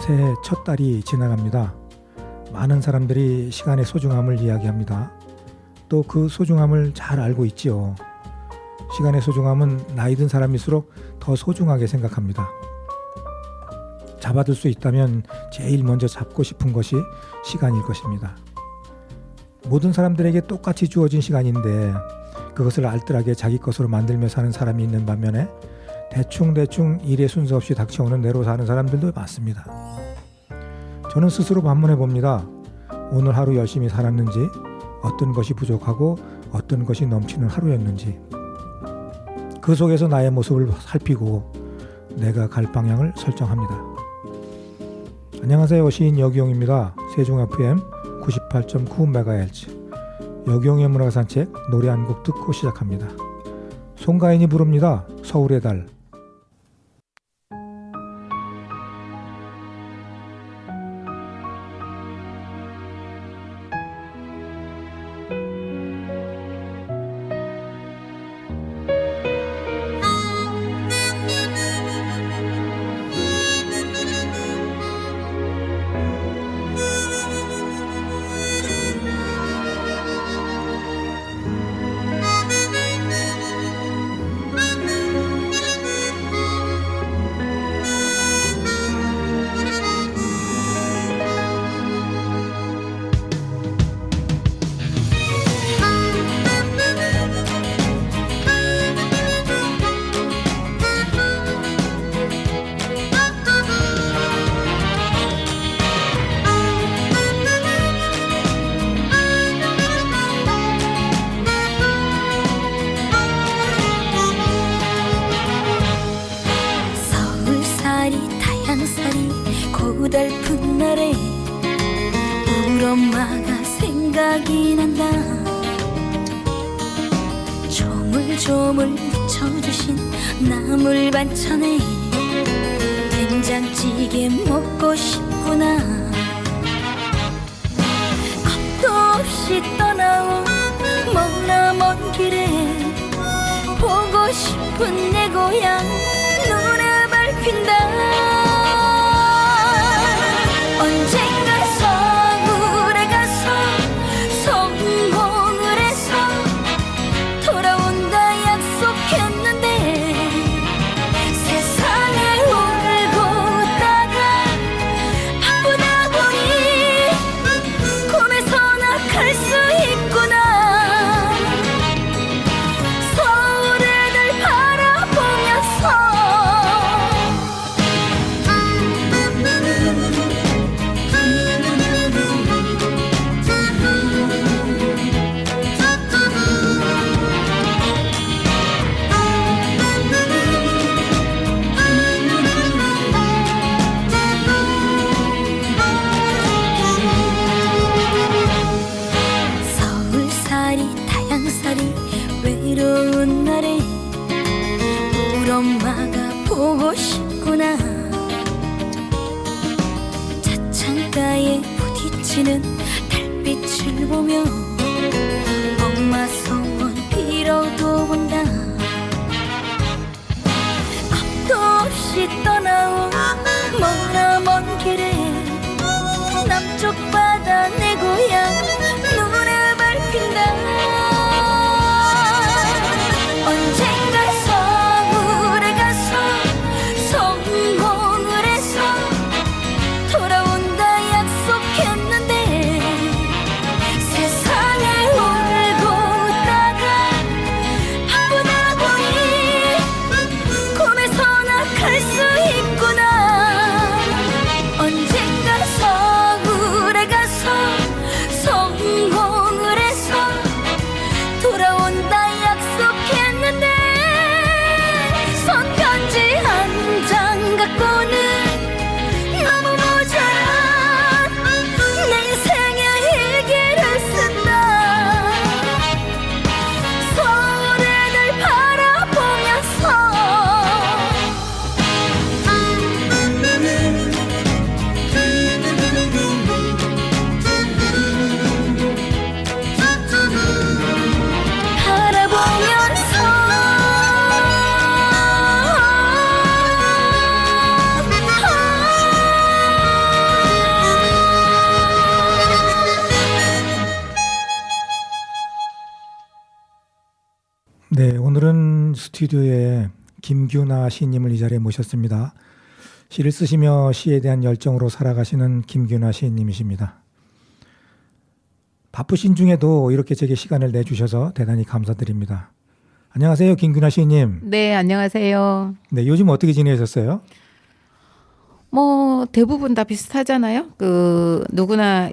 새해 첫 달이 지나갑니다. 많은 사람들이 시간의 소중함을 이야기합니다. 또 그 소중함을 잘 알고 있지요. 시간의 소중함은 나이 든 사람일수록 더 소중하게 생각합니다. 잡아둘 수 있다면 제일 먼저 잡고 싶은 것이 시간일 것입니다. 모든 사람들에게 똑같이 주어진 시간인데 그것을 알뜰하게 자기 것으로 만들며 사는 사람이 있는 반면에 대충 일의 순서 없이 닥쳐오는 대로 사는 사람들도 많습니다. 저는 스스로 반문해 봅니다. 오늘 하루 열심히 살았는지, 어떤 것이 부족하고 어떤 것이 넘치는 하루였는지, 그 속에서 나의 모습을 살피고 내가 갈 방향을 설정합니다. 안녕하세요. 시인 여기용입니다. 세종 FM 98.9MHz 여기용의 문화 산책 노래 한 곡 듣고 시작합니다. 송가인이 부릅니다. 서울의 달. 고달픈 날에 우리 엄마가 생각이 난다. 조물조물 묻혀주신 나물 반찬에 된장찌개 먹고 싶구나. 겁도 없이 떠나온 머나먼 길에 보고 싶은 내 고향 눈에 밟힌다. 언젠가 서울에 가서 성공을 해서 돌아온다 약속했는데 세상에 울고 웃다가 바쁘다 보니 꿈에서 나갈 수 있구나. 서울의 달 바라보면서 외로운 날에 우리 엄마가 보고 싶구나. 차창가에 부딪히는 달빛을 보며 엄마 소원 빌어도 본다. 겁도 없이 떠나온 머나먼 길에 남쪽 바다 내 고향 눈에 밟힌다. 언젠가 서울에 가서 성공을 해서 돌아온다 약속했는데 세상에 울고 웃다가 바쁘다 오늘은 스튜디오에 김규나 시인님을 이 자리에 모셨습니다. 시를 쓰시며 시에 대한 열정으로 살아가시는 김규나 시인님이십니다. 바쁘신 중에도 이렇게 제게 시간을 내주셔서 대단히 감사드립니다. 안녕하세요, 김규나 시인님. 네, 안녕하세요. 네, 요즘 어떻게 지내셨어요? 뭐 대부분 다 비슷하잖아요. 누구나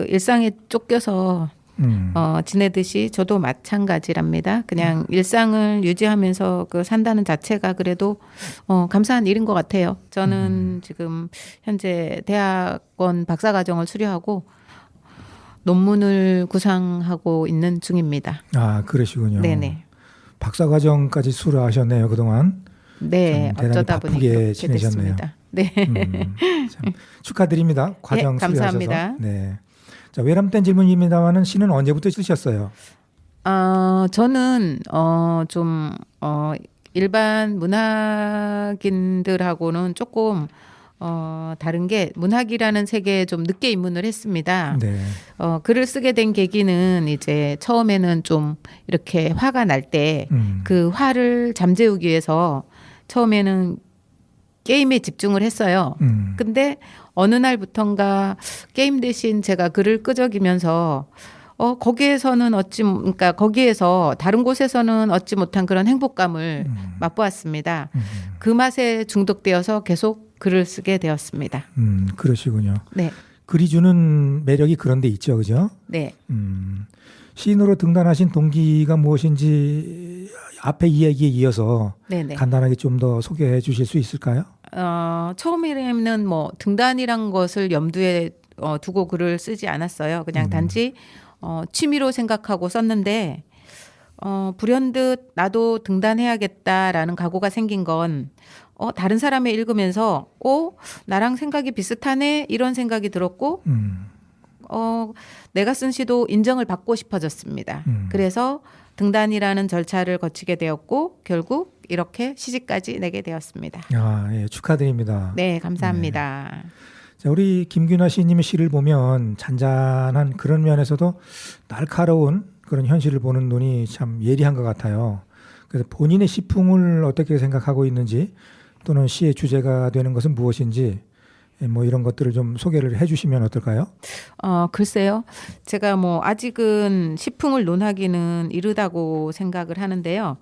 일상에 쫓겨서 지내듯이 저도 마찬가지랍니다. 그냥 일상을 유지하면서 산다는 자체가 그래도 감사한 일인 것 같아요. 저는 지금 현재 대학원 박사과정을 수료하고 논문을 구상하고 있는 중입니다. 아, 그러시군요. 네네. 박사과정까지 수료하셨네요, 그동안. 네, 대단히 어쩌다 바쁘게 보니 그렇게 지내셨네요. 됐습니다. 네. 참 축하드립니다. 과정 네, 감사합니다. 수료하셔서. 네. 자, 외람된 질문입니다만은 시는 언제부터 쓰셨어요? 저는 좀 일반 문학인들하고는 조금 다른 게 문학이라는 세계에 좀 늦게 입문을 했습니다. 네. 글을 쓰게 된 계기는 이제 처음에는 좀 이렇게 화가 날 때 그 화를 잠재우기 위해서 처음에는 게임에 집중을 했어요. 근데 어느 날부턴가 게임 대신 제가 글을 끄적이면서 그러니까 거기에서 다른 곳에서는 얻지 못한 그런 행복감을 맛보았습니다. 그 맛에 중독되어서 계속 글을 쓰게 되었습니다. 그러시군요. 네. 글이 주는 매력이 그런 데 있죠, 그죠? 네. 시인으로 등단하신 동기가 무엇인지 앞에 이야기에 이어서 네네. 간단하게 좀 더 소개해 주실 수 있을까요? 처음에는 뭐 등단이란 것을 염두에 두고 글을 쓰지 않았어요. 그냥 단지 취미로 생각하고 썼는데 불현듯 나도 등단해야겠다라는 각오가 생긴 건 다른 사람이 읽으면서 나랑 생각이 비슷하네 이런 생각이 들었고 내가 쓴 시도 인정을 받고 싶어졌습니다. 그래서 등단이라는 절차를 거치게 되었고 결국 이렇게 시집까지 내게 되었습니다. 아, 예, 축하드립니다. 네, 감사합니다. 자, 우리 김규나 시인님의 시를 보면 잔잔한 그런 면에서도 날카로운 그런 현실을 보는 눈이 참 예리한 것 같아요. 그래서 본인의 시풍을 어떻게 생각하고 있는지 또는 시의 주제가 되는 것은 무엇인지 뭐 이런 것들을 좀 소개를 해주시면 어떨까요? 글쎄요. 제가 뭐 아직은 시풍을 논하기는 이르다고 생각을 하는데요.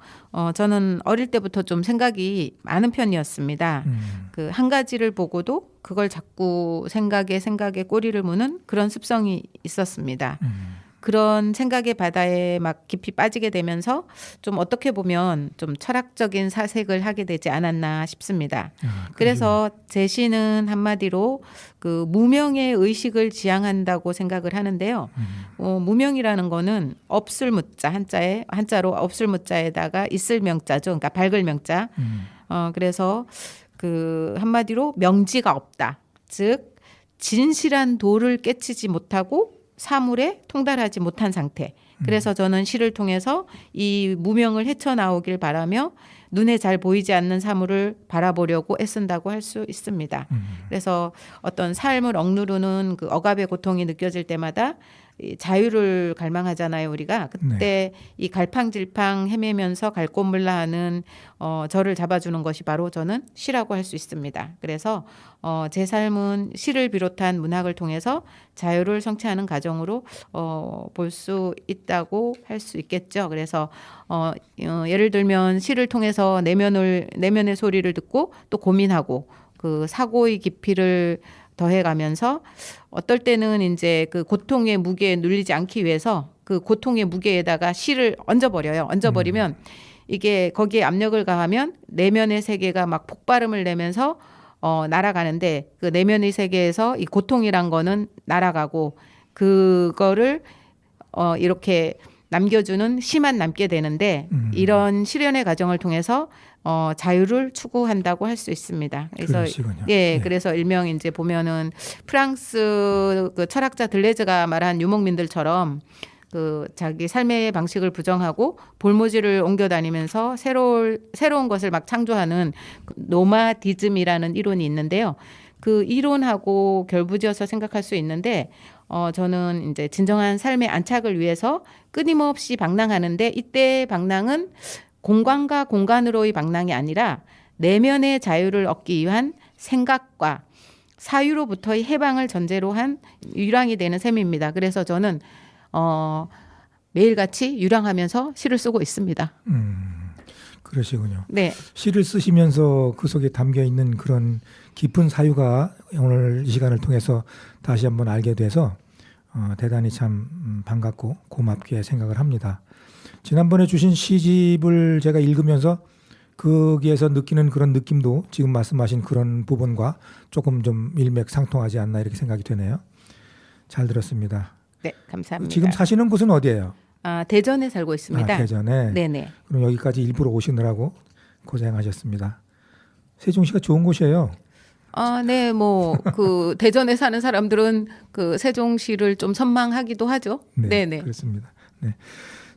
저는 어릴 때부터 좀 생각이 많은 편이었습니다. 그 한 가지를 보고도 그걸 자꾸 생각에 꼬리를 무는 그런 습성이 있었습니다. 그런 생각의 바다에 막 깊이 빠지게 되면서 좀 어떻게 보면 좀 철학적인 사색을 하게 되지 않았나 싶습니다. 그래서 제 시는 한마디로 그 무명의 의식을 지향한다고 생각을 하는데요. 무명이라는 거는 없을 무자 한자로 없을 무자에다가 있을 명자죠. 그러니까 밝을 명자. 그래서 그 한마디로 명지가 없다. 즉 진실한 도를 깨치지 못하고 사물에 통달하지 못한 상태. 그래서 저는 시를 통해서 이 무명을 헤쳐나오길 바라며 눈에 잘 보이지 않는 사물을 바라보려고 애쓴다고 할 수 있습니다. 그래서 어떤 삶을 억누르는 그 억압의 고통이 느껴질 때마다 이 자유를 갈망하잖아요, 우리가. 그때 이 갈팡질팡 헤매면서 갈곳물라하는 저를 잡아주는 것이 바로 저는 시라고 할 수 있습니다. 그래서 제 삶은 시를 비롯한 문학을 통해서 자유를 성취하는 과정으로 볼 수 있다고 할 수 있겠죠. 그래서 예를 들면 시를 통해서 내면의 소리를 듣고 또 고민하고 그 사고의 깊이를 더해가면서 어떨 때는 이제 그 고통의 무게에 눌리지 않기 위해서 그 고통의 무게에다가 시를 얹어버려요. 얹어버리면 이게 거기에 압력을 가하면 내면의 세계가 막 폭발음을 내면서 날아가는데 그 내면의 세계에서 이 고통이란 거는 날아가고 그거를 이렇게 남겨주는 시만 남게 되는데 이런 실현의 과정을 통해서 자유를 추구한다고 할 수 있습니다. 그래서 그러시군요. 예, 그래서 일명 이제 보면은 프랑스 그 철학자 들레즈가 말한 유목민들처럼 그 자기 삶의 방식을 부정하고 볼모지를 옮겨 다니면서 새로운 것을 막 창조하는 노마디즘이라는 이론이 있는데요. 그 이론하고 결부지어서 생각할 수 있는데 저는 이제 진정한 삶의 안착을 위해서 끊임없이 방랑하는데 이때 방랑은 공간과 공간으로의 방랑이 아니라 내면의 자유를 얻기 위한 생각과 사유로부터의 해방을 전제로 한 유랑이 되는 셈입니다. 그래서 저는 매일같이 유랑하면서 시를 쓰고 있습니다. 그러시군요. 네. 시를 쓰시면서 그 속에 담겨 있는 그런 깊은 사유가 오늘 이 시간을 통해서 다시 한번 알게 돼서 대단히 참 반갑고 고맙게 생각을 합니다. 지난번에 주신 시집을 제가 읽으면서 거기에서 느끼는 그런 느낌도 지금 말씀하신 그런 부분과 조금 좀 일맥상통하지 않나 이렇게 생각이 되네요. 잘 들었습니다. 네, 감사합니다. 지금 사시는 곳은 어디예요? 대전에 살고 있습니다. 대전에. 네네. 그럼 여기까지 일부러 오시느라고 고생하셨습니다. 세종시가 좋은 곳이에요. 네, 그 대전에 사는 사람들은 그 세종시를 좀 선망하기도 하죠. 네네. 그렇습니다. 네.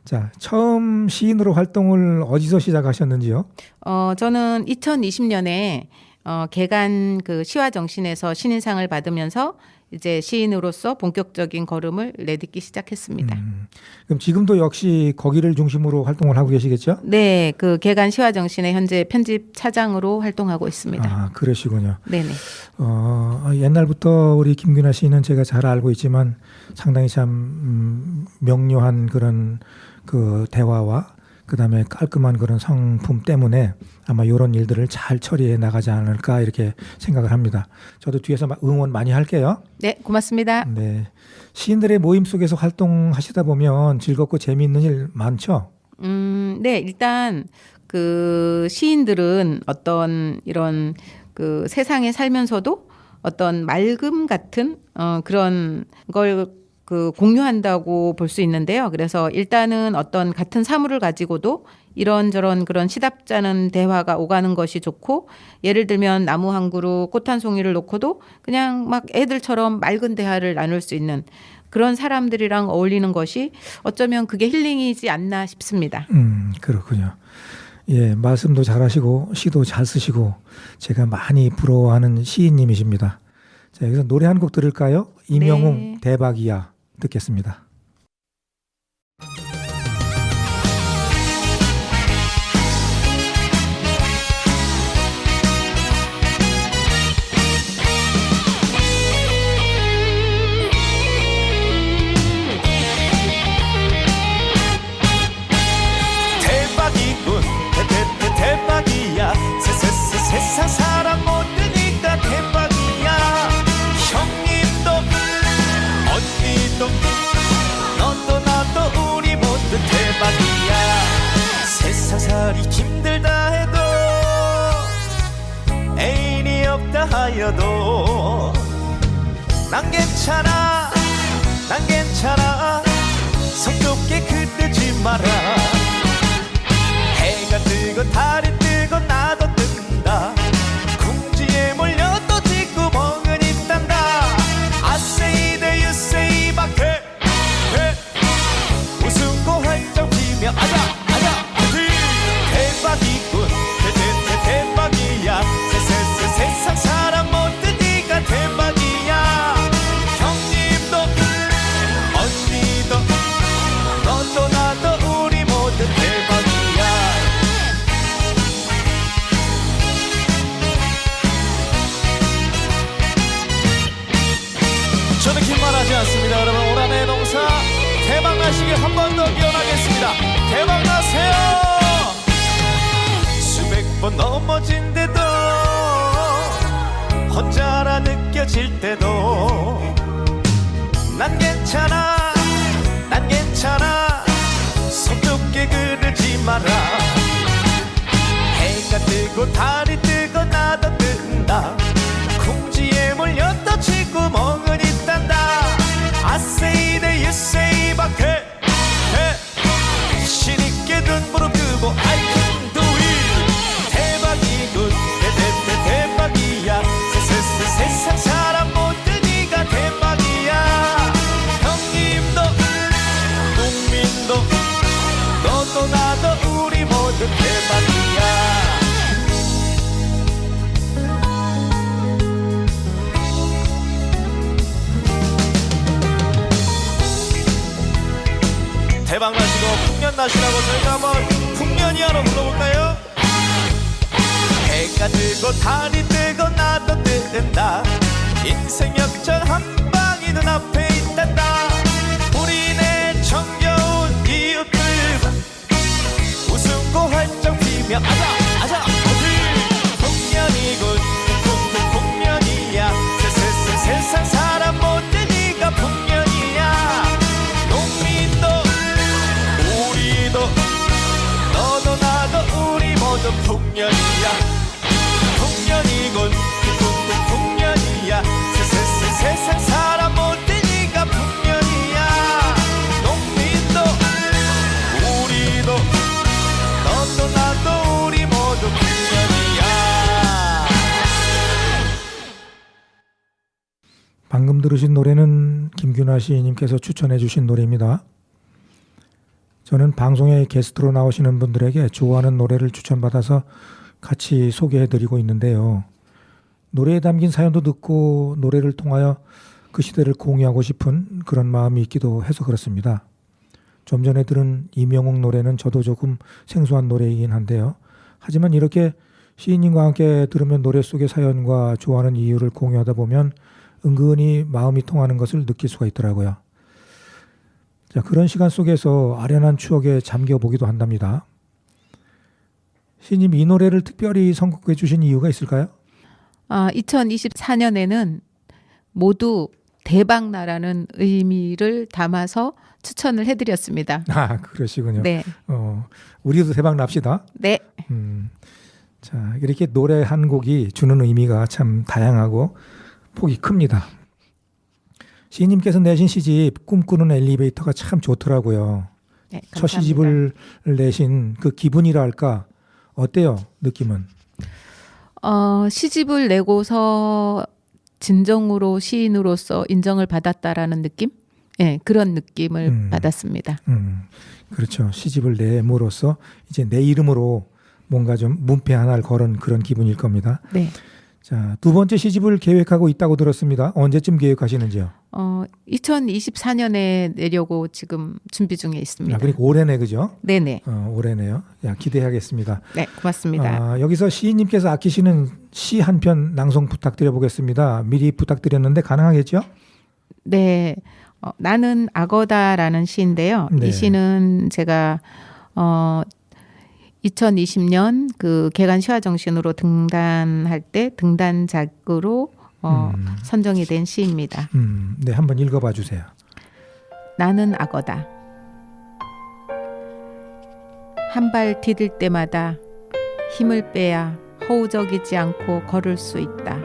자, 처음 시인으로 활동을 어디서 시작하셨는지요? 저는 2020년에 개간 그 시화정신에서 신인상을 받으면서 이제 시인으로서 본격적인 걸음을 내딛기 시작했습니다. 그럼 지금도 역시 거기를 중심으로 활동을 하고 계시겠죠? 네, 그 개간 시화정신의 현재 편집 차장으로 활동하고 있습니다. 그러시군요. 네네. 옛날부터 우리 김규나 씨는 제가 잘 알고 있지만 상당히 참 명료한 그런 그 대화와 그다음에 깔끔한 그런 성품 때문에 아마 이런 일들을 잘 처리해 나가지 않을까 이렇게 생각을 합니다. 저도 뒤에서 응원 많이 할게요. 네, 고맙습니다. 네, 시인들의 모임 속에서 활동하시다 보면 즐겁고 재미있는 일 많죠? 네, 일단 그 시인들은 어떤 이런 그 세상에 살면서도 어떤 맑음 같은 그런 걸 그 공유한다고 볼 수 있는데요. 그래서 일단은 어떤 같은 사물을 가지고도 이런저런 그런 시답잖은 대화가 오가는 것이 좋고, 예를 들면 나무 한 그루, 꽃 한 송이를 놓고도 그냥 막 애들처럼 맑은 대화를 나눌 수 있는 그런 사람들이랑 어울리는 것이 어쩌면 그게 힐링이지 않나 싶습니다. 그렇군요. 예, 말씀도 잘하시고 시도 잘 쓰시고 제가 많이 부러워하는 시인님이십니다. 자, 여기서 노래 한 곡 들을까요? 임영웅 네. 대박이야 듣겠습니다. 대박이군 대박이야 세상 사람 모두니까 대박이야. 형님도 언니도 너도 나도 우리 모두 대박이야. 세상살이 힘들다 해도 애인이 없다 하여도 난 괜찮아 속 좁게 그대지 마라. 해가 뜨고 달이 뜨고 나도 뜬다. 궁지에 몰려 또 뒷구멍은 있단다. I say that you say 밖에 웃음고 활짝 피며 아자 어디 대박이군 대박이야. 세상 사람 모두 네가 대박이야. 형님도 언니도 너도 나도 우리 모두 대박이야. 저는 긴말하지 않습니다. 여러분 올 한해 농사 대박 나시길 한 번 더 기원하겠습니다. 대박 나세요. 수백 번 넘어진 데도 혼자라 느껴질 때도 난 괜찮아 속 좁게 그러지 마라. 해가 뜨고 달이 뜨고 나도 뜬다. 궁지에 몰려 또 뒷구멍은 있단다. I say that you say 밖에 신있게 눈 부릅뜨고 I can do it. 대박이군 대박이야. 세상 사람 모두 네가 대박이야. 형님도 국민도 너도 나도 우리 모두 대박이야. 대박 나시고 풍년 나시라고 저희가 한번 풍년이야로 불러볼게요. 뜨고 달이 뜨고 나도 뜬다. 인생 역전 한 방이 눈앞에 있단다. 우리네 정겨운 이웃들과 웃음고 활짝 피며 아자 아자 어디 풍년이군 풍년이야. 세상 사람 모두 네가 풍년이야. 농민도 우리도 너도 나도 우리 모두 풍년이야. 풍년이군 풍년이야. 세상 사람 모두 네가 풍년이야. 농민도 우리도 너도 나도 우리 모두 풍년이야. 방금 들으신 노래는 김규나 시인님께서 추천해 주신 노래입니다. 저는 방송에 게스트로 나오시는 분들에게 좋아하는 노래를 추천받아서 같이 소개해 드리고 있는데요. 노래에 담긴 사연도 듣고 노래를 통하여 그 시대를 공유하고 싶은 그런 마음이 있기도 해서 그렇습니다. 좀 전에 들은 이명웅 노래는 저도 조금 생소한 노래이긴 한데요. 하지만 이렇게 시인님과 함께 들으면 노래 속의 사연과 좋아하는 이유를 공유하다 보면 은근히 마음이 통하는 것을 느낄 수가 있더라고요. 자, 그런 시간 속에서 아련한 추억에 잠겨보기도 한답니다. 시인님, 이 노래를 특별히 선곡해 주신 이유가 있을까요? 2024년에는 모두 대박나라는 의미를 담아서 추천을 해드렸습니다. 아, 그러시군요. 네. 우리도 대박 납시다. 네. 자, 이렇게 노래 한 곡이 주는 의미가 참 다양하고 폭이 큽니다. 시인님께서 내신 시집 꿈꾸는 엘리베이터가 참 좋더라고요. 네, 첫 시집을 내신 그 기분이랄까 어때요? 느낌은? 시집을 내고서 진정으로 시인으로서 인정을 받았다라는 느낌? 네, 그런 느낌을 받았습니다. 그렇죠. 시집을 내므로써 이제 내 이름으로 뭔가 좀 문패 하나를 걸은 그런 기분일 겁니다. 네. 자, 두 번째 시집을 계획하고 있다고 들었습니다. 언제쯤 계획하시는지요? 2024년에 내려고 지금 준비 중에 있습니다. 그러니까 올해네, 그죠? 네네. 올해네요. 야, 기대하겠습니다. 네, 고맙습니다. 여기서 시인님께서 아끼시는 시 한 편 낭송 부탁드려 보겠습니다. 미리 부탁드렸는데 가능하겠죠? 네, 나는 악어다라는 시인데요. 네. 이 시는 제가 2020년 그 개간 시화 정신으로 등단할 때 등단작으로 선정이 된 시입니다. 네, 한번 읽어봐 주세요. 나는 악어다. 한 발 디딜 때마다 힘을 빼야 허우적이지 않고 걸을 수 있다.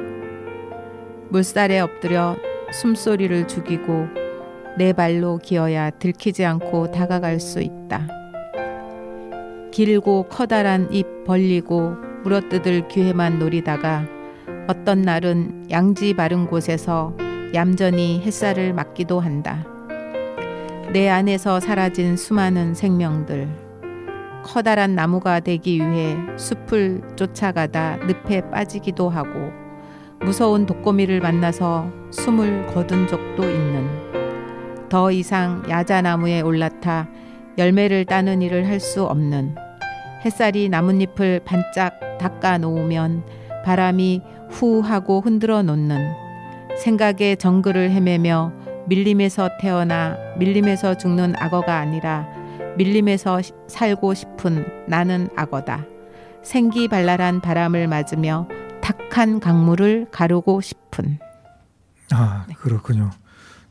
물살에 엎드려 숨소리를 죽이고 내 발로 기어야 들키지 않고 다가갈 수 있다. 길고 커다란 입 벌리고 물어뜯을 기회만 노리다가 어떤 날은 양지 바른 곳에서 얌전히 햇살을 맞기도 한다. 내 안에서 사라진 수많은 생명들, 커다란 나무가 되기 위해 숲을 쫓아가다 늪에 빠지기도 하고 무서운 독거미를 만나서 숨을 거둔 적도 있는, 더 이상 야자나무에 올라타 열매를 따는 일을 할 수 없는, 햇살이 나뭇잎을 반짝 닦아 놓으면 바람이 후 하고 흔들어 놓는, 생각의 정글을 헤매며 밀림에서 태어나 밀림에서 죽는 악어가 아니라 밀림에서 살고 싶은 나는 악어다. 생기발랄한 바람을 맞으며 탁한 강물을 가르고 싶은. 그렇군요.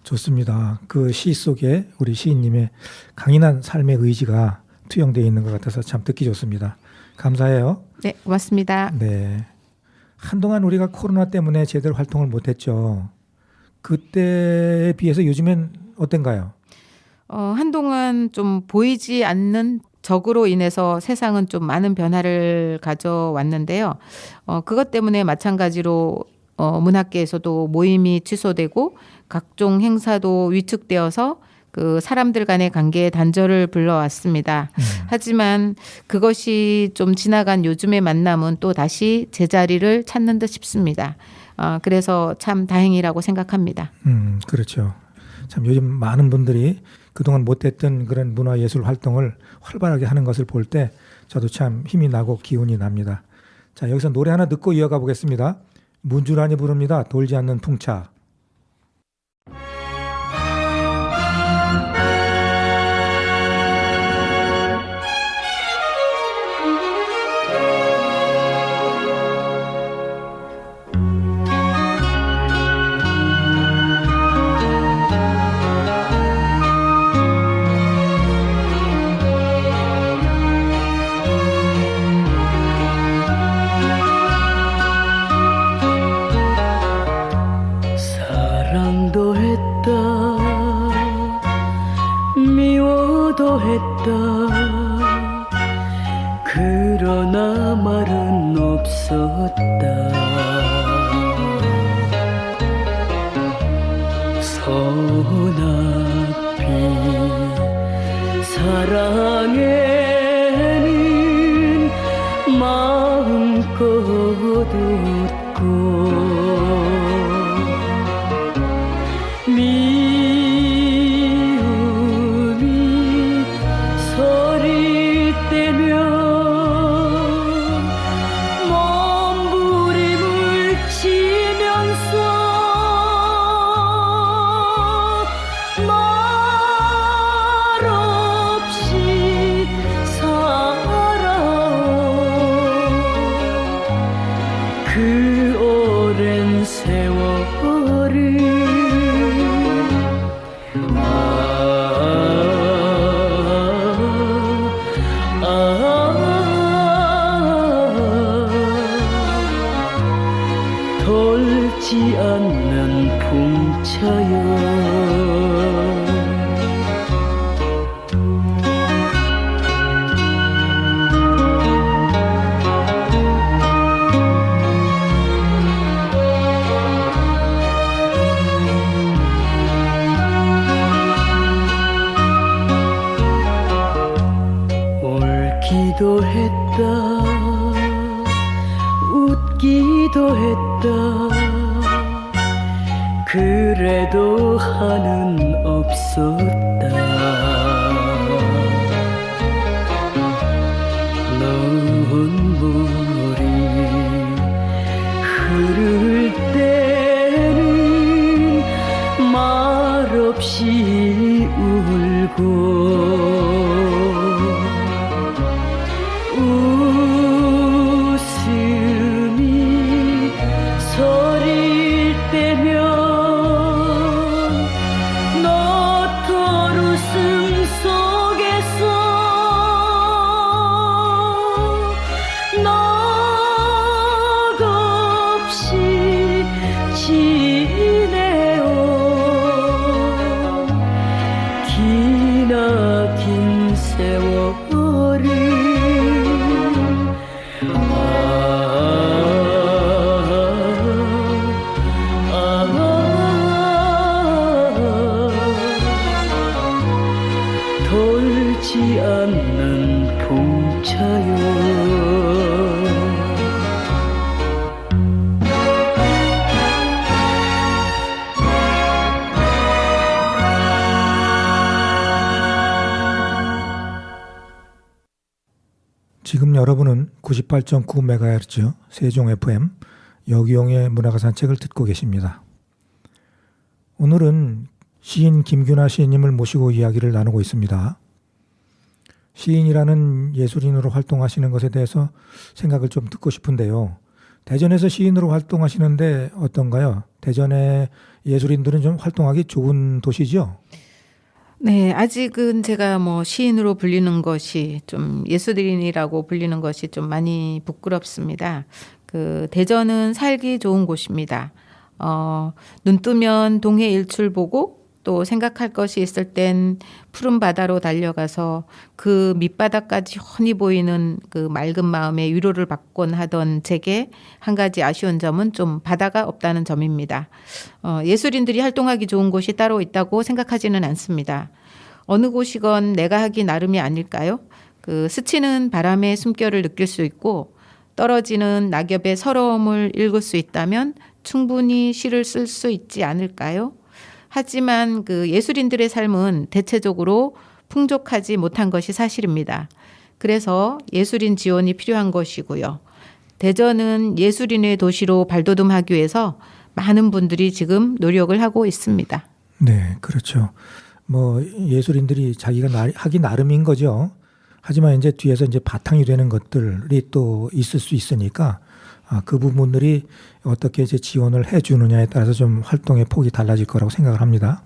좋습니다. 그 시 속에 우리 시인님의 강인한 삶의 의지가 투영되어 있는 것 같아서 참 듣기 좋습니다. 감사해요. 네, 고맙습니다. 네. 한동안 우리가 코로나 때문에 제대로 활동을 못했죠. 그때에 비해서 요즘엔 어떤가요? 한동안 좀 보이지 않는 적으로 인해서 세상은 좀 많은 변화를 가져왔는데요. 그것 때문에 마찬가지로 문학계에서도 모임이 취소되고 각종 행사도 위축되어서 그 사람들 간의 관계에 단절을 불러왔습니다. 하지만 그것이 좀 지나간 요즘의 만남은 또 다시 제자리를 찾는 듯 싶습니다. 그래서 참 다행이라고 생각합니다. 그렇죠. 참 요즘 많은 분들이 그동안 못했던 그런 문화예술 활동을 활발하게 하는 것을 볼 때 저도 참 힘이 나고 기운이 납니다. 자, 여기서 노래 하나 듣고 이어가 보겠습니다. 문주란이 부릅니다. 돌지 않는 풍차. 사랑도 했다 미워도 했다 그러나 말은 없었다 손 앞이 사랑에는 마음껏 웃고 미움이 소리 떼며 몸부림을 치면서 말없이 살아온 그 오랜 세월을 돌지 않는 풍차여 울기도 했다 웃기도 했다 그래도 한은 없었다 눈물이 흐를 때는 말없이 울고 웃음이 소리 떼며 너털 웃음 속에서 넋없이 지내온 기나긴 세월을 돌지 않는 풍차요 지금 여러분은 98.9MHz 세종 FM 여기용의 문화가 산책을 듣고 계십니다. 오늘은 시인 김규나 시인님을 모시고 이야기를 나누고 있습니다. 시인이라는 예술인으로 활동하시는 것에 대해서 생각을 좀 듣고 싶은데요. 대전에서 시인으로 활동하시는데 어떤가요? 대전의 예술인들은 좀 활동하기 좋은 도시죠? 네, 아직은 제가 뭐 시인으로 불리는 것이 좀 예술인이라고 불리는 것이 좀 많이 부끄럽습니다. 그 대전은 살기 좋은 곳입니다. 눈 뜨면 동해 일출 보고 또 생각할 것이 있을 땐 푸른 바다로 달려가서 그 밑바닥까지 훤히 보이는 그 맑은 마음에 위로를 받곤 하던 제게 한 가지 아쉬운 점은 좀 바다가 없다는 점입니다. 예술인들이 활동하기 좋은 곳이 따로 있다고 생각하지는 않습니다. 어느 곳이건 내가 하기 나름이 아닐까요? 그 스치는 바람의 숨결을 느낄 수 있고 떨어지는 낙엽의 서러움을 읽을 수 있다면 충분히 시를 쓸 수 있지 않을까요? 하지만 그 예술인들의 삶은 대체적으로 풍족하지 못한 것이 사실입니다. 그래서 예술인 지원이 필요한 것이고요. 대전은 예술인의 도시로 발돋움하기 위해서 많은 분들이 지금 노력을 하고 있습니다. 네, 그렇죠. 뭐 예술인들이 자기가 하기 나름인 거죠. 하지만 이제 뒤에서 이제 바탕이 되는 것들이 또 있을 수 있으니까 그 부분들이 어떻게 이제 지원을 해주느냐에 따라서 좀 활동의 폭이 달라질 거라고 생각을 합니다.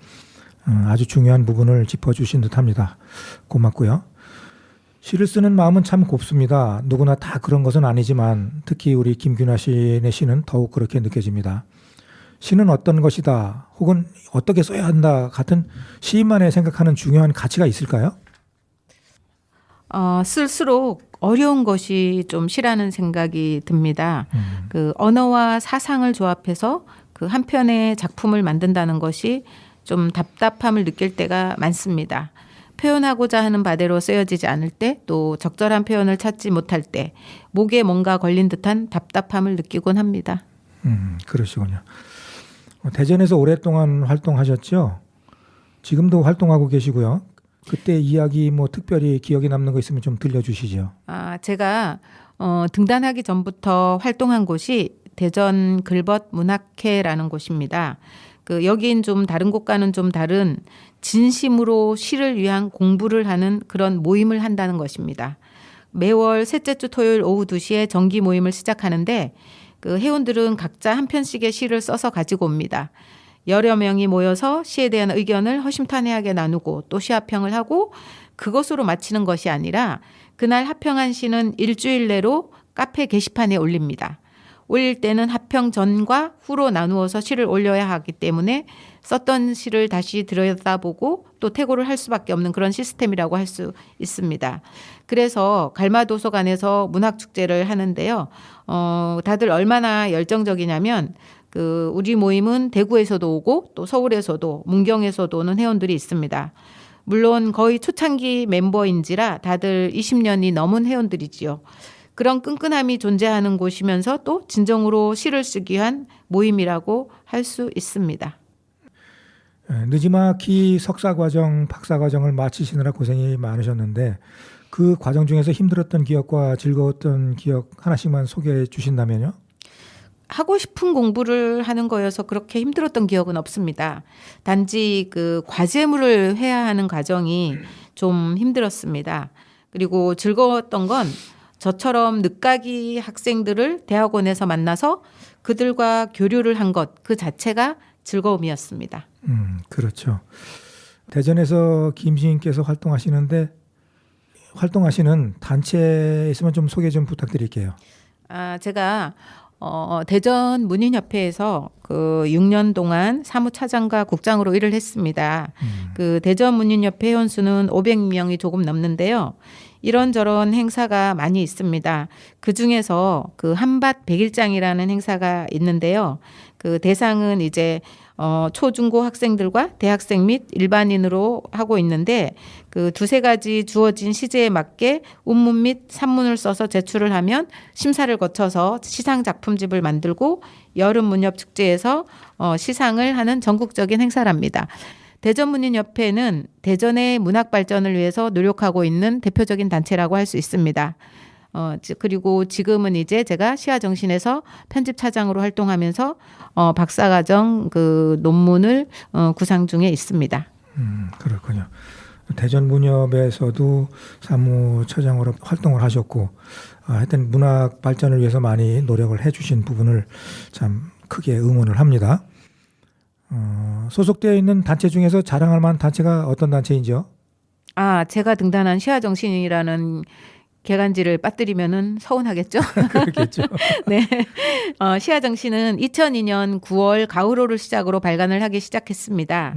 아주 중요한 부분을 짚어주신 듯합니다. 고맙고요. 시를 쓰는 마음은 참 곱습니다. 누구나 다 그런 것은 아니지만 특히 우리 김규나 시인의 시는 더욱 그렇게 느껴집니다. 시는 어떤 것이다 혹은 어떻게 써야 한다 같은 시인만의 생각하는 중요한 가치가 있을까요? 쓸수록 어려운 것이 좀 시라는 생각이 듭니다. 그 언어와 사상을 조합해서 그 한 편의 작품을 만든다는 것이 좀 답답함을 느낄 때가 많습니다. 표현하고자 하는 바대로 쓰여지지 않을 때, 또 적절한 표현을 찾지 못할 때 목에 뭔가 걸린 듯한 답답함을 느끼곤 합니다. 그러시군요. 대전에서 오랫동안 활동하셨죠? 지금도 활동하고 계시고요. 그때 이야기 뭐 특별히 기억에 남는 거 있으면 좀 들려주시죠. 제가 등단하기 전부터 활동한 곳이 대전 글벗 문학회라는 곳입니다. 그 여긴 좀 다른 곳과는 좀 다른 진심으로 시를 위한 공부를 하는 그런 모임을 한다는 것입니다. 매월 셋째 주 토요일 오후 2시에 정기 모임을 시작하는데 그 회원들은 각자 한 편씩의 시를 써서 가지고 옵니다. 여러 명이 모여서 시에 대한 의견을 허심탄회하게 나누고 또 시합평을 하고 그것으로 마치는 것이 아니라 그날 합평한 시는 일주일 내로 카페 게시판에 올립니다. 올릴 때는 합평 전과 후로 나누어서 시를 올려야 하기 때문에 썼던 시를 다시 들여다보고 또 퇴고를 할 수밖에 없는 그런 시스템이라고 할 수 있습니다. 그래서 갈마도서관에서 문학축제를 하는데요. 다들 얼마나 열정적이냐면 그 우리 모임은 대구에서도 오고 또 서울에서도 문경에서도 오는 회원들이 있습니다. 물론 거의 초창기 멤버인지라 다들 20년이 넘은 회원들이지요. 그런 끈끈함이 존재하는 곳이면서 또 진정으로 시를 쓰기 위한 모임이라고 할 수 있습니다. 늦지막히 석사과정, 박사과정을 마치시느라 고생이 많으셨는데 그 과정 중에서 힘들었던 기억과 즐거웠던 기억 하나씩만 소개해 주신다면요? 하고 싶은 공부를 하는 거여서 그렇게 힘들었던 기억은 없습니다. 단지 그 과제물을 해야 하는 과정이 좀 힘들었습니다. 그리고 즐거웠던 건 저처럼 늦가기 학생들을 대학원에서 만나서 그들과 교류를 한 것 그 자체가 즐거움이었습니다. 그렇죠. 대전에서 김 시인께서 활동하시는 단체 있으면 좀 소개 좀 부탁드릴게요. 제가 대전 문인협회에서 그 6년 동안 사무차장과 국장으로 일을 했습니다. 그 대전 문인협회 회원수는 500명이 조금 넘는데요. 이런저런 행사가 많이 있습니다. 그 중에서 그 한밭 백일장이라는 행사가 있는데요. 그 대상은 이제 초중고 학생들과 대학생 및 일반인으로 하고 있는데 그 두세 가지 주어진 시제에 맞게 운문 및 산문을 써서 제출을 하면 심사를 거쳐서 시상 작품집을 만들고 여름 문협 축제에서 시상을 하는 전국적인 행사랍니다. 대전문인협회는 대전의 문학 발전을 위해서 노력하고 있는 대표적인 단체라고 할 수 있습니다. 그리고 지금은 이제 제가 시화정신에서 편집차장으로 활동하면서 박사과정 그 논문을 구상 중에 있습니다. 그렇군요. 대전문협에서도 사무처장으로 활동을 하셨고 하여튼 문학 발전을 위해서 많이 노력을 해주신 부분을 참 크게 응원을 합니다. 소속되어 있는 단체 중에서 자랑할 만한 단체가 어떤 단체인지요? 제가 등단한 시화정신이라는 개간지를 빠뜨리면은 서운하겠죠. 그렇겠죠. 네, 시화정신은 2002년 9월 가을호를 시작으로 발간을 하기 시작했습니다.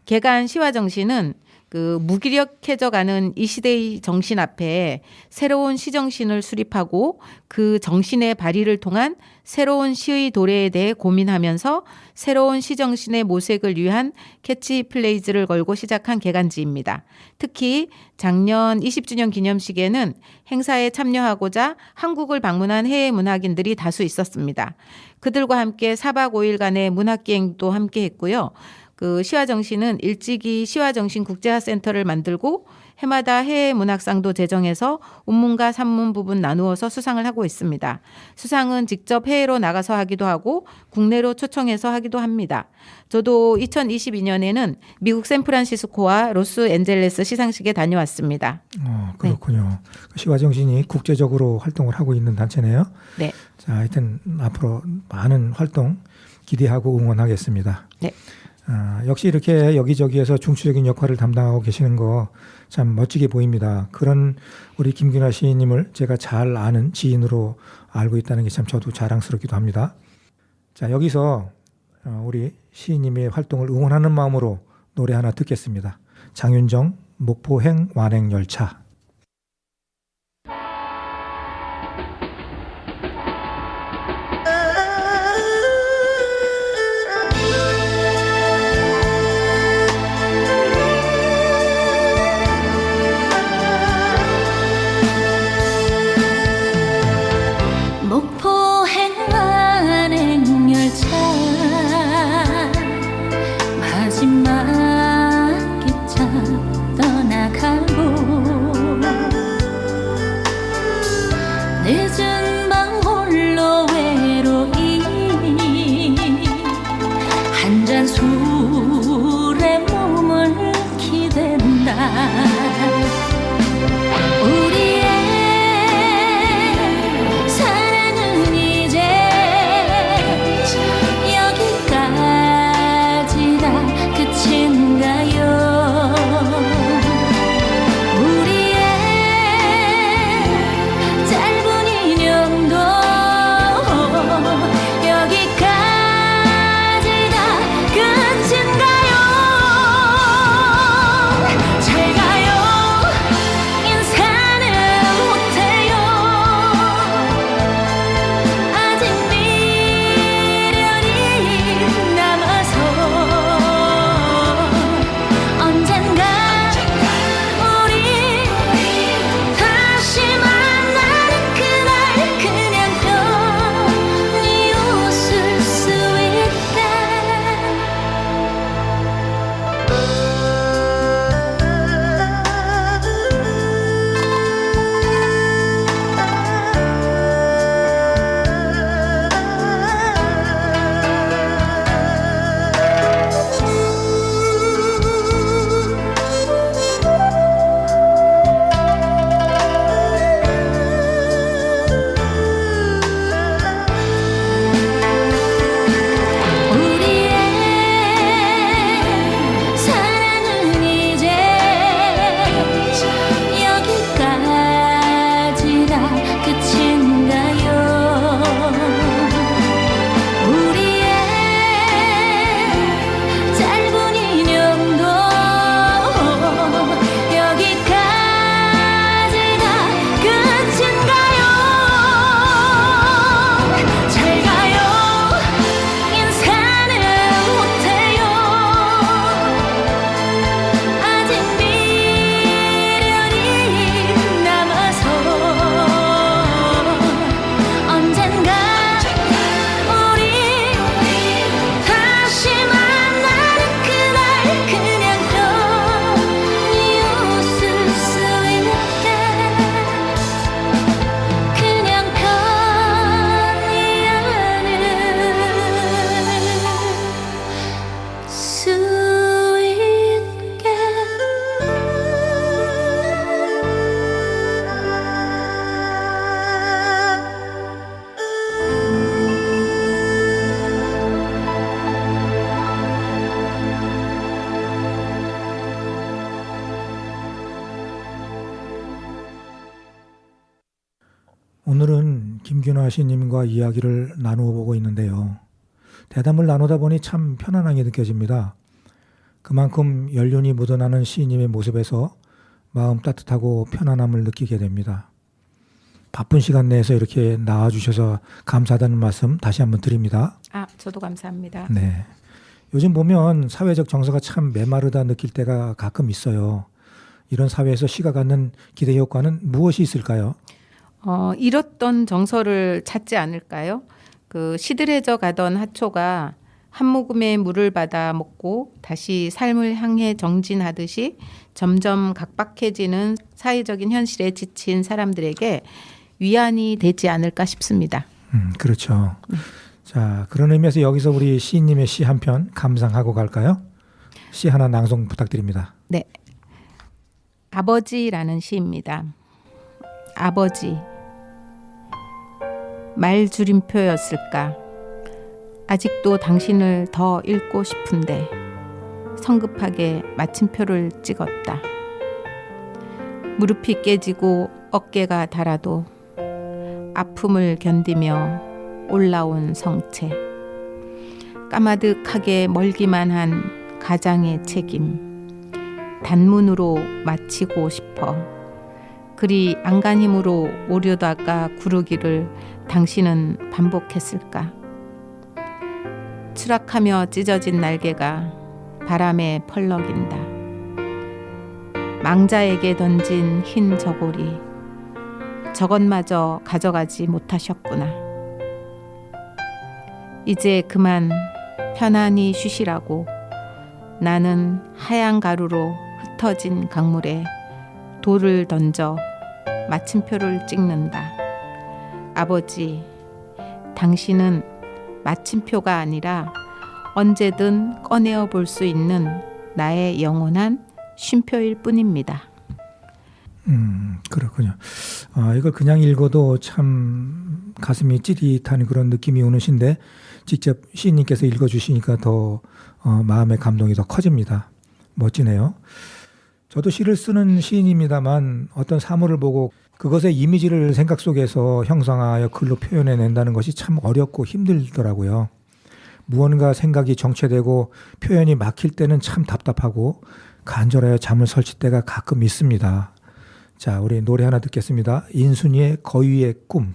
개간 시화정신은 그 무기력해져가는 이 시대의 정신 앞에 새로운 시정신을 수립하고 그 정신의 발휘를 통한 새로운 시의 도래에 대해 고민하면서 새로운 시정신의 모색을 위한 캐치플레이즈를 걸고 시작한 개간지입니다. 특히 작년 20주년 기념식에는 행사에 참여하고자 한국을 방문한 해외 문학인들이 다수 있었습니다. 그들과 함께 4박 5일간의 문학기행도 함께 했고요. 그 시화정신은 일찍이 시화정신 국제화센터를 만들고 해마다 해외 문학상도 제정해서 운문과 산문 부분 나누어서 수상을 하고 있습니다. 수상은 직접 해외로 나가서 하기도 하고 국내로 초청해서 하기도 합니다. 저도 2022년에는 미국 샌프란시스코와 로스앤젤레스 시상식에 다녀왔습니다. 그렇군요. 시화정신이 국제적으로 활동을 하고 있는 단체네요. 네. 자, 하여튼 앞으로 많은 활동 기대하고 응원하겠습니다. 네. 역시 이렇게 여기저기에서 중추적인 역할을 담당하고 계시는 거 참 멋지게 보입니다. 그런 우리 김균아 시인님을 제가 잘 아는 지인으로 알고 있다는 게 참 저도 자랑스럽기도 합니다. 자, 여기서 우리 시인님의 활동을 응원하는 마음으로 노래 하나 듣겠습니다. 장윤정 목포행 완행열차. 목포행 완행열차 마지막 기차 떠나가고 늦은 밤 홀로 외로이 한 잔 술에 몸을 기댄다. 우리의 사랑은 이제 여기까지가 끝인가요? 우리의 짧은 인연도 여기까지가 끝인가요? 잘 가요. 인사는 못해요. 아직 미련이 남아서 언젠가 우리 다시 만나는 그날 그냥 편히 웃을 수 있게 우리의 사랑은 이제 여기까지가 끝인가요? 우리의 짧은 인연도 여기까지가 끝인가요? 잘 가요. 인사는 못해요. 아직 미련이 남아서 언젠가 우리 다시 만나는 그날 그냥 편히 웃을 수 있게 그냥 편히 안을 수 있게 오늘은 김균아 시인님과 이야기를 나누어 보고 있는데요. 대담을 나누다 보니 참 편안하게 느껴집니다. 그만큼 연륜이 묻어나는 시인님의 모습에서 마음 따뜻하고 편안함을 느끼게 됩니다. 바쁜 시간 내에서 이렇게 나와주셔서 감사하다는 말씀 다시 한번 드립니다. 저도 감사합니다. 네. 요즘 보면 사회적 정서가 참 메마르다 느낄 때가 가끔 있어요. 이런 사회에서 시가 갖는 기대 효과는 무엇이 있을까요? 잃었던 정서를 찾지 않을까요? 그 시들해져 가던 하초가 한 모금의 물을 받아 먹고 다시 삶을 향해 정진하듯이 점점 각박해지는 사회적인 현실에 지친 사람들에게 위안이 되지 않을까 싶습니다. 그렇죠. 자, 그런 의미에서 여기서 우리 시인님의 시 한 편 감상하고 갈까요? 시 하나 낭송 부탁드립니다. 네. 아버지라는 시입니다. 아버지. 말 줄임표였을까? 아직도 당신을 더 읽고 싶은데 성급하게 마침표를 찍었다. 무릎이 깨지고 어깨가 달아도 아픔을 견디며 올라온 성체. 까마득하게 멀기만 한 가장의 책임. 단문으로 마치고 싶어. 그리 안간 힘으로 오려다가 구르기를 당신은 반복했을까? 추락하며 찢어진 날개가 바람에 펄럭인다. 망자에게 던진 흰 저고리. 저것마저 가져가지 못하셨구나. 이제 그만 편안히 쉬시라고 나는 하얀 가루로 흩어진 강물에 돌을 던져 마침표를 찍는다. 아버지, 당신은 마침표가 아니라 언제든 꺼내어 볼 수 있는 나의 영원한 쉼표일 뿐입니다. 그렇군요. 이걸 그냥 읽어도 참 가슴이 찌릿한 그런 느낌이 오는 시인데 직접 시인님께서 읽어주시니까 더 마음의 감동이 더 커집니다. 멋지네요. 저도 시를 쓰는 시인입니다만 어떤 사물을 보고 그것의 이미지를 생각 속에서 형상화하여 글로 표현해낸다는 것이 참 어렵고 힘들더라고요. 무언가 생각이 정체되고 표현이 막힐 때는 참 답답하고 간절하여 잠을 설칠 때가 가끔 있습니다. 자, 우리 노래 하나 듣겠습니다. 인순이의 거위의 꿈.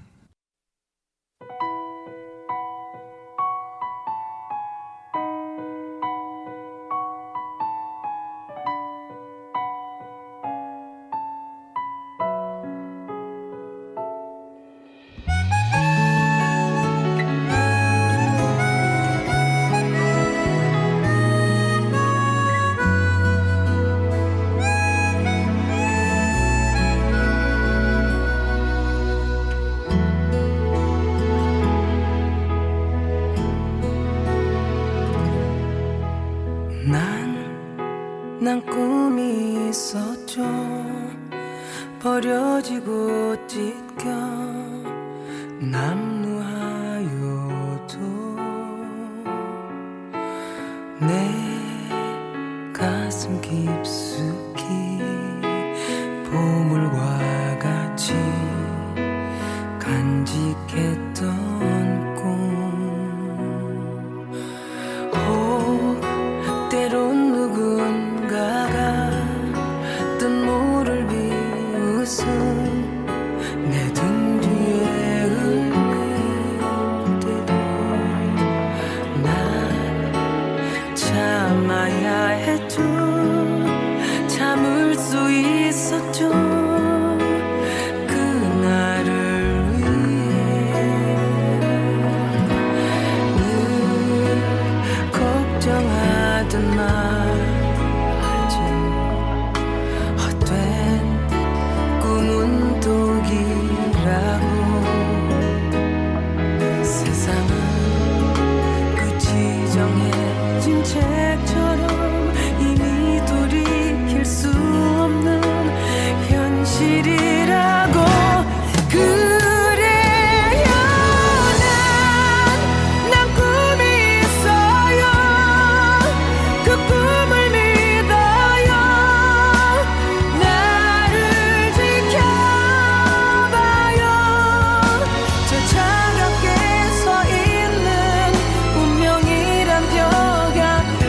난 꿈이 있었죠. 버려지고 찢겨 남루하여도 내 가슴 깊숙이 보물과 같이 간직했던 꿈. 때론 누군가가 뜬 모를 비웃음 내 등 뒤에 흘릴 때도 난 참아야 했죠. 참을 수 있었죠. 그날을 위해 늘 걱정하던 말하지. 헛된 꿈은 독이라고. 세상은 끝이 정해진 책처럼 이미 돌이킬 수 없는 현실이라고. 그래요, 난 꿈이 있어요. 그 꿈을 믿어요. 나를 지켜봐요. 저 차갑게 서 있는 운명이란 벽 앞에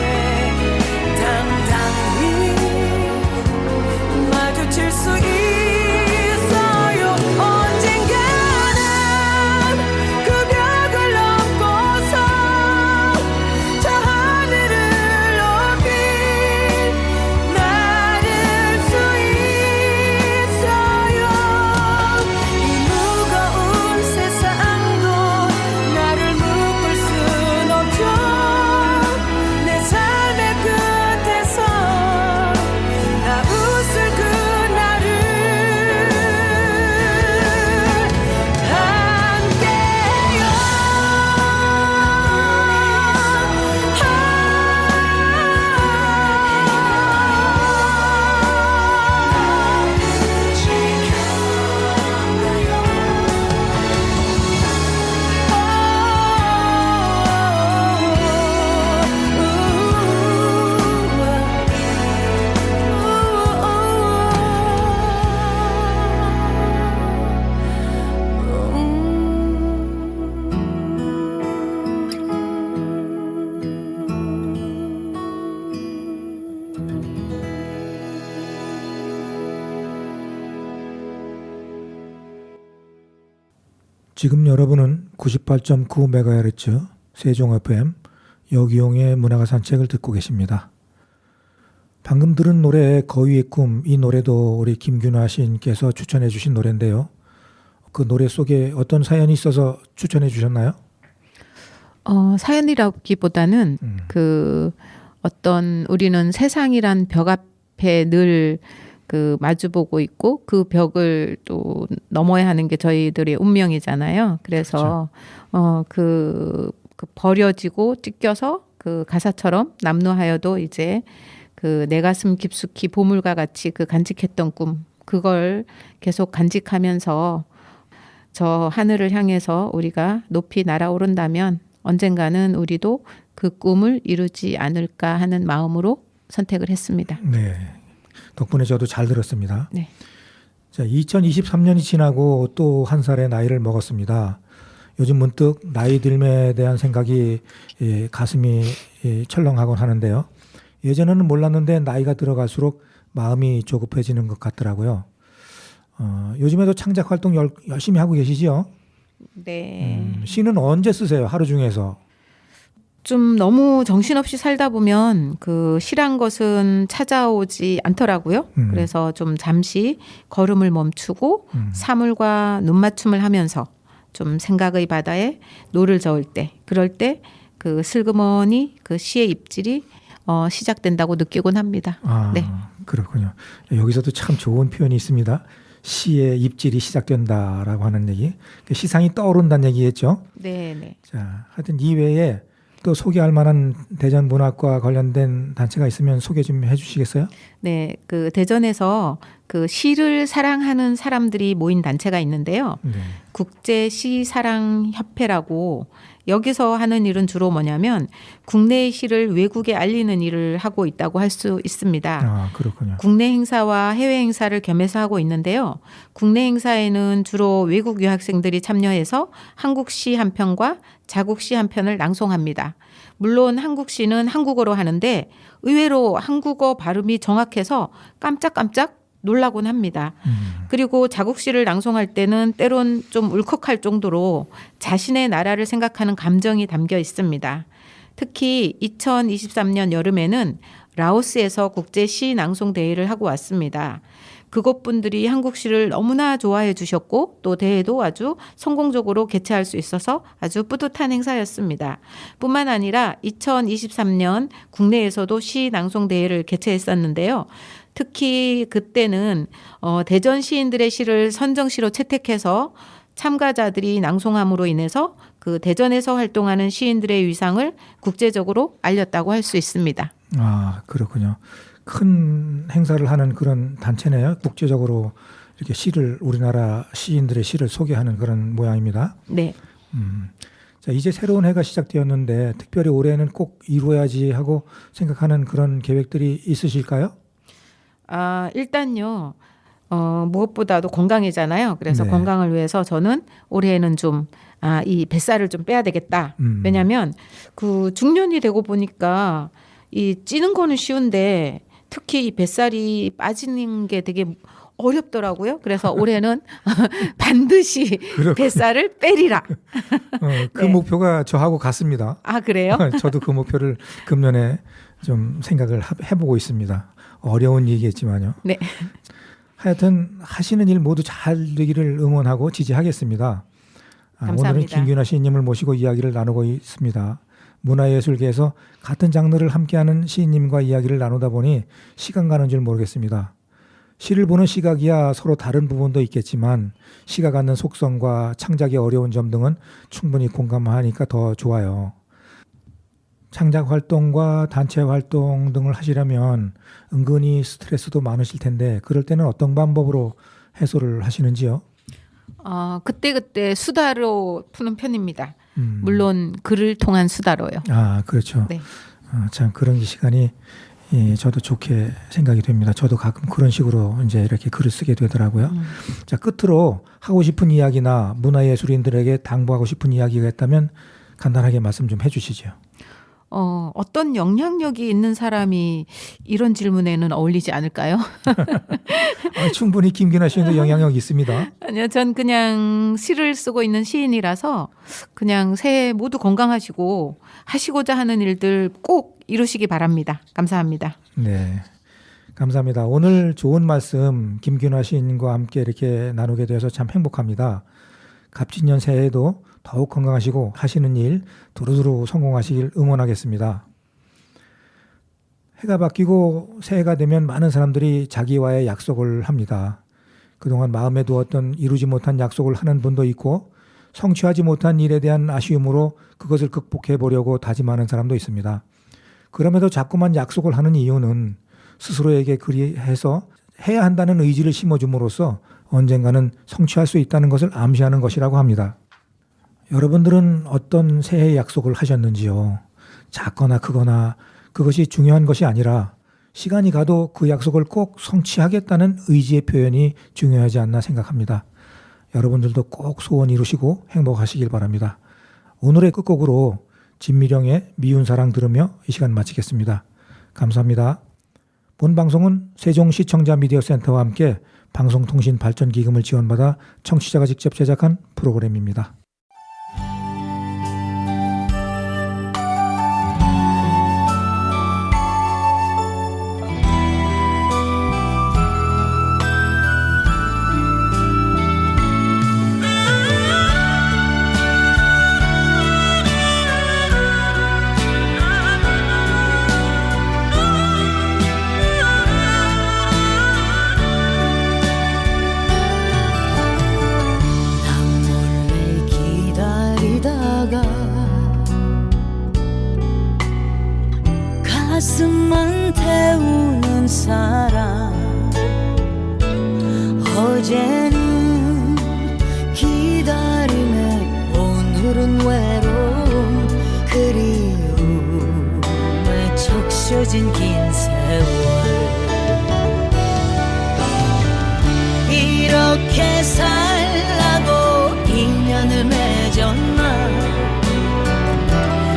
지금 여러분은 98.9MHz 세종 FM 여기용의 문화가 산책을 듣고 계십니다. 방금 들은 노래 거위의 꿈, 이 노래도 우리 김균아 시인께서 추천해 주신 노래인데요. 그 노래 속에 어떤 사연이 있어서 추천해 주셨나요? 사연이라기보다는 그 어떤 우리는 세상이란 벽 앞에 늘 그 마주보고 있고 그 벽을 또 넘어야 하는 게 저희들의 운명이잖아요. 그래서 그 버려지고 찢겨서 그 가사처럼 남루하여도 이제 그 내 가슴 깊숙이 보물과 같이 그 간직했던 꿈, 그걸 계속 간직하면서 저 하늘을 향해서 우리가 높이 날아오른다면 언젠가는 우리도 그 꿈을 이루지 않을까 하는 마음으로 선택을 했습니다. 네. 덕분에 저도 잘 들었습니다. 네. 자, 2023년이 지나고 또 한 살의 나이를 먹었습니다. 요즘 문득 나이 들매에 대한 생각이 가슴이 철렁하곤 하는데요. 예전에는 몰랐는데 나이가 들어갈수록 마음이 조급해지는 것 같더라고요. 요즘에도 창작 활동 열심히 하고 계시죠? 네. 시는 언제 쓰세요? 하루 중에서? 좀 너무 정신없이 살다 보면 그 시란 것은 찾아오지 않더라고요. 그래서 좀 잠시 걸음을 멈추고 사물과 눈맞춤을 하면서 좀 생각의 바다에 노를 저을 때, 그럴 때 그 슬그머니 그 시의 입질이 시작된다고 느끼곤 합니다. 아, 네. 그렇군요. 여기서도 참 좋은 표현이 있습니다. 시의 입질이 시작된다라고 하는 얘기. 시상이 떠오른다는 얘기겠죠. 네, 네. 자, 하여튼 이외에 또 소개할 만한 대전 문학과 관련된 단체가 있으면 소개 좀 해주시겠어요? 네, 그 대전에서 그 시를 사랑하는 사람들이 모인 단체가 있는데요. 네. 국제 시사랑협회라고, 여기서 하는 일은 주로 뭐냐면 국내의 시를 외국에 알리는 일을 하고 있다고 할 수 있습니다. 아, 그렇군요. 국내 행사와 해외 행사를 겸해서 하고 있는데요. 국내 행사에는 주로 외국 유학생들이 참여해서 한국 시 한 편과 자국 시 한 편을 낭송합니다. 물론 한국 시는 한국어로 하는데 의외로 한국어 발음이 정확해서 깜짝깜짝 놀라곤 합니다. 그리고 자국 시를 낭송할 때는 때론 좀 울컥할 정도로 자신의 나라를 생각하는 감정이 담겨 있습니다. 특히 2023년 여름에는 라오스에서 국제 시 낭송 대회를 하고 왔습니다. 그곳 분들이 한국 시를 너무나 좋아해 주셨고 또 대회도 아주 성공적으로 개최할 수 있어서 아주 뿌듯한 행사였습니다. 뿐만 아니라 2023년 국내에서도 시 낭송 대회를 개최했었는데요. 특히 그때는 대전 시인들의 시를 선정시로 채택해서 참가자들이 낭송함으로 인해서 그 대전에서 활동하는 시인들의 위상을 국제적으로 알렸다고 할 수 있습니다. 아, 그렇군요. 큰 행사를 하는 그런 단체네요. 국제적으로 이렇게 시를, 우리나라 시인들의 시를 소개하는 그런 모양입니다. 네. 자, 이제 새로운 해가 시작되었는데 특별히 올해는 꼭 이루어야지 하고 생각하는 그런 계획들이 있으실까요? 일단요. 무엇보다도 건강이잖아요. 그래서 네. 건강을 위해서 저는 올해는 좀 이 뱃살을 좀 빼야 되겠다. 왜냐하면 그 중년이 되고 보니까 이 찌는 거는 쉬운데 특히 이 뱃살이 빠지는 게 되게 어렵더라고요. 그래서 올해는 반드시 뱃살을 빼리라. 그 네. 목표가 저하고 같습니다. 아, 그래요? 저도 그 목표를 금년에 좀 생각을 해보고 있습니다. 어려운 얘기겠지만요. 네. 하여튼 하시는 일 모두 잘 되기를 응원하고 지지하겠습니다. 오늘은 감사합니다. 김균아 시인님을 모시고 이야기를 나누고 있습니다. 문화예술계에서 같은 장르를 함께하는 시인님과 이야기를 나누다 보니 시간 가는 줄 모르겠습니다. 시를 보는 시각이야 서로 다른 부분도 있겠지만 시가 갖는 속성과 창작의 어려운 점 등은 충분히 공감하니까 더 좋아요. 창작 활동과 단체 활동 등을 하시려면 은근히 스트레스도 많으실 텐데 그럴 때는 어떤 방법으로 해소를 하시는지요? 그때 수다로 푸는 편입니다. 물론 글을 통한 수다로요. 아, 그렇죠. 네. 참 그런 시간이 저도 좋게 생각이 됩니다. 저도 가끔 그런 식으로 이제 이렇게 글을 쓰게 되더라고요. 자, 끝으로 하고 싶은 이야기나 문화예술인들에게 당부하고 싶은 이야기가 있다면 간단하게 말씀 좀 해주시죠. 어떤 영향력이 있는 사람이 이런 질문에는 어울리지 않을까요? 충분히 김기나 씨도 영향력이 있습니다. 아니요, 전 그냥 시를 쓰고 있는 시인이라서 그냥 새해 모두 건강하시고 하시고자 하는 일들 꼭 이루시기 바랍니다. 감사합니다. 네, 감사합니다. 오늘 좋은 말씀 김기나 시인과 함께 이렇게 나누게 되어서 참 행복합니다. 갑진년 새해에도 더욱 건강하시고 하시는 일 두루두루 성공하시길 응원하겠습니다. 해가 바뀌고 새해가 되면 많은 사람들이 자기와의 약속을 합니다. 그동안 마음에 두었던 이루지 못한 약속을 하는 분도 있고 성취하지 못한 일에 대한 아쉬움으로 그것을 극복해 보려고 다짐하는 사람도 있습니다. 그럼에도 자꾸만 약속을 하는 이유는 스스로에게 그리해서 해야 한다는 의지를 심어줌으로써 언젠가는 성취할 수 있다는 것을 암시하는 것이라고 합니다. 여러분들은 어떤 새해 약속을 하셨는지요? 작거나 크거나 그것이 중요한 것이 아니라 시간이 가도 그 약속을 꼭 성취하겠다는 의지의 표현이 중요하지 않나 생각합니다. 여러분들도 꼭 소원 이루시고 행복하시길 바랍니다. 오늘의 끝곡으로 진미령의 미운 사랑 들으며 이 시간 마치겠습니다. 감사합니다. 본 방송은 세종시청자 미디어센터와 함께 방송통신발전기금을 지원받아 청취자가 직접 제작한 프로그램입니다. 가슴만 태우는 사랑 어제는 기다림에 오늘은 외로움 그리움에 적셔진 긴 세월 이렇게 살라고 인연을 맺었나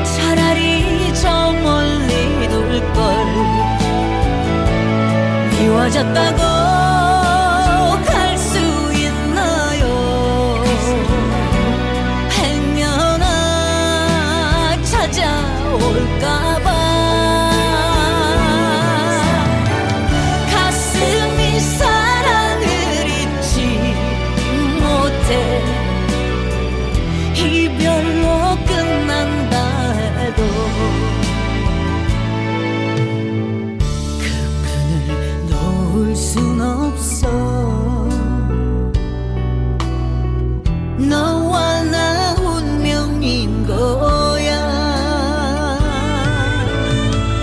차라리 저 멀리 둘걸 미워졌다고 갈 수 있나요 행여나 찾아올까봐 가슴이 사랑을 잊지 못해 이별로 끝난다 해도 그 끈을 놓을 순 없어 너와 나 운명인 거야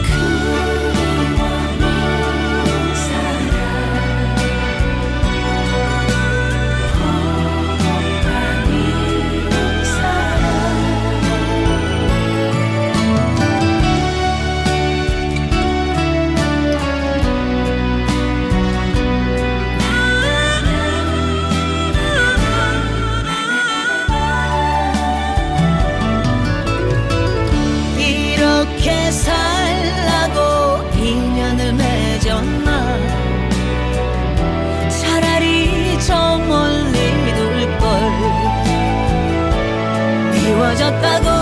그대와 미운 사랑 호흡과 미운 사랑 이렇게 살라고 인연을 맺었나 차라리 저 멀리 둘걸 미워졌다고